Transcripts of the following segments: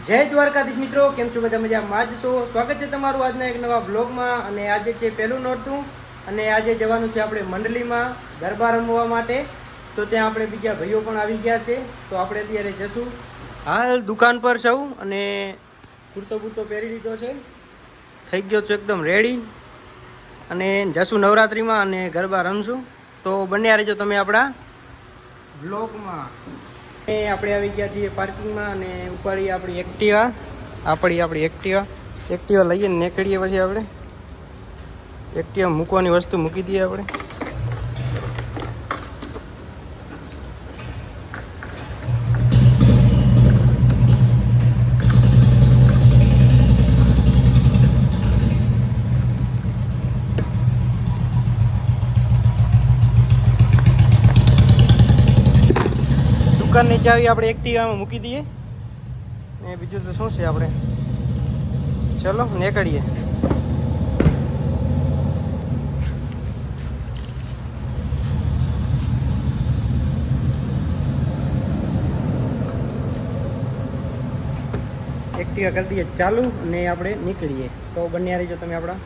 જય દ્વારકાધીશ મિત્રો, કેમ છો બધા? મજામાં જ છો? સ્વાગત છે તમારું આજના એક નવા બ્લોગમાં. અને આજે છે પહેલું નોરતું અને આજે જવાનું છે આપણે મંડલીમાં ગરબા રમવા માટે. તો ત્યાં આપણે બીજા ભાઈઓ પણ આવી ગયા છે, તો આપણે અત્યારે જશું. હાલ દુકાન પર સૌ અને કુર્તો પહેરી લીધો છે, થઈ ગયો છે એકદમ રેડી અને જશું નવરાત્રિમાં અને ગરબા રમશું. તો બંને રહેજો તમે આપણા બ્લોગમાં. આપણે આવી ગયા છીએ પાર્કિંગમાં અને ઉપાડી આપણી એક્ટિવા લઈએ ને નીકળીએ. પછી આપણે એક્ટિવા મૂકવાની વસ્તુ મૂકી દઈએ. આપણે દુકાનની ચાવી આપણે એક્ટિવામાં મૂકી દઈએ ને બીજું તો શું છે. આપણે ચલો નીકળીએ. એક્ટિવા કરી દઈએ ચાલુ અને આપણે નીકળીએ. તો બંને આવી જાઓ તમે આપણા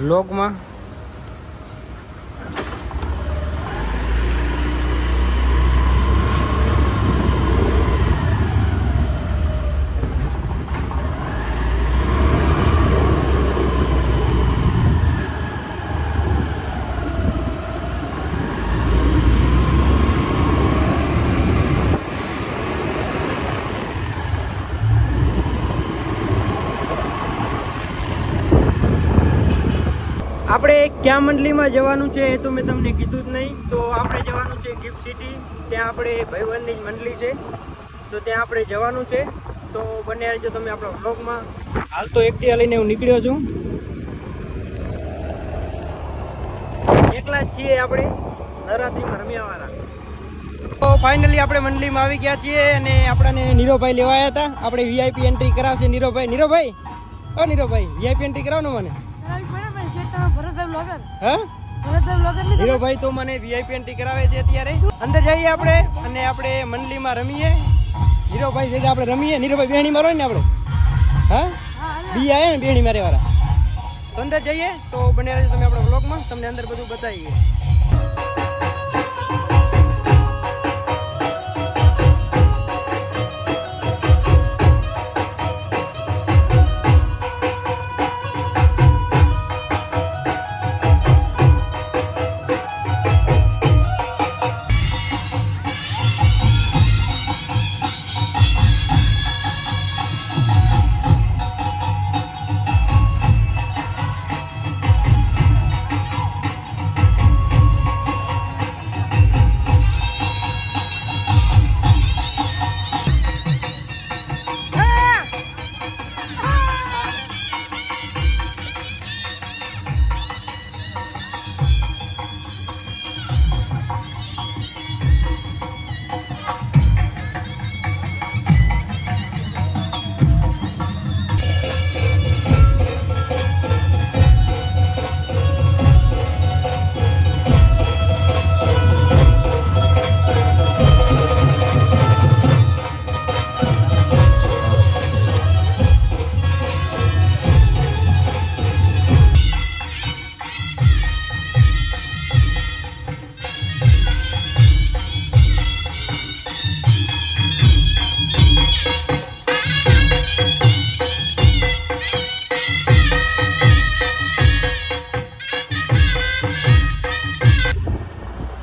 બ્લોગમાં. આપણે ક્યાં મંડલીમાં જવાનું છે એ તો મેં તમને કીધું જ નહીં. તો આપણે જવાનું છે ગિફ્ટ સિટી. ત્યાં આપણે ભાઈબંધની જ મંડલી છે, તો ત્યાં આપણે જવાનું છે. તો બંને આવજો તમે આપણા વ્લોગમાં. હાલ તો એક્ટિવા લઈને હું નીકળ્યો છું. એકલા જ છીએ આપણે નવરાત્રિમાં રમ્યાવાળા. તો ફાઇનલી આપણે મંડલીમાં આવી ગયા છીએ અને આપણને નીરોભાઈ લેવા આવ્યા હતા. આપણે વીઆઈપી એન્ટ્રી કરાવશે નીરોભાઈ. નીરોભાઈ વીઆઈપી એન્ટ્રી કરાવો ને મને. નીરોભાઈ તો મને વીઆઈપી એન્ટ્રી કરાવે છે. અત્યારે અંદર જઈએ આપણે અને આપણે મંડલીમાં રમીએ. નીરોભાઈ ભેગા આપણે રમીએ. નીરોભાઈ બેહણી મારો ને આપણે. હા બી આવ્યા ને બેહણી મારે વાળા. તો અંદર જઈએ. તો બને રહેજો તમે આપણા વ્લોગમાં, તમને અંદર બધું બતાવીએ.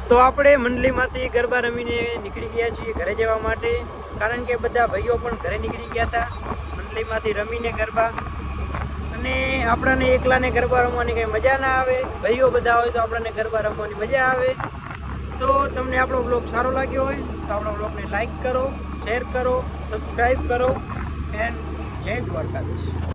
તો આપણે મંડલીમાંથી ગરબા રમીને નીકળી ગયા છીએ ઘરે જવા માટે, કારણ કે બધા ભાઈઓ પણ ઘરે નીકળી ગયા હતા મંડલીમાંથી રમીને ગરબા. અને આપણને એકલાને ગરબા રમવાની કંઈ મજા ના આવે. ભાઈઓ બધા હોય તો આપણને ગરબા રમવાની મજા આવે. તો તમને આપણો બ્લોગ સારો લાગ્યો હોય તો આપણો બ્લોગને લાઈક કરો, શેર કરો, સબસ્ક્રાઈબ કરો. એન્ડ જય દ્વારકાધીશ.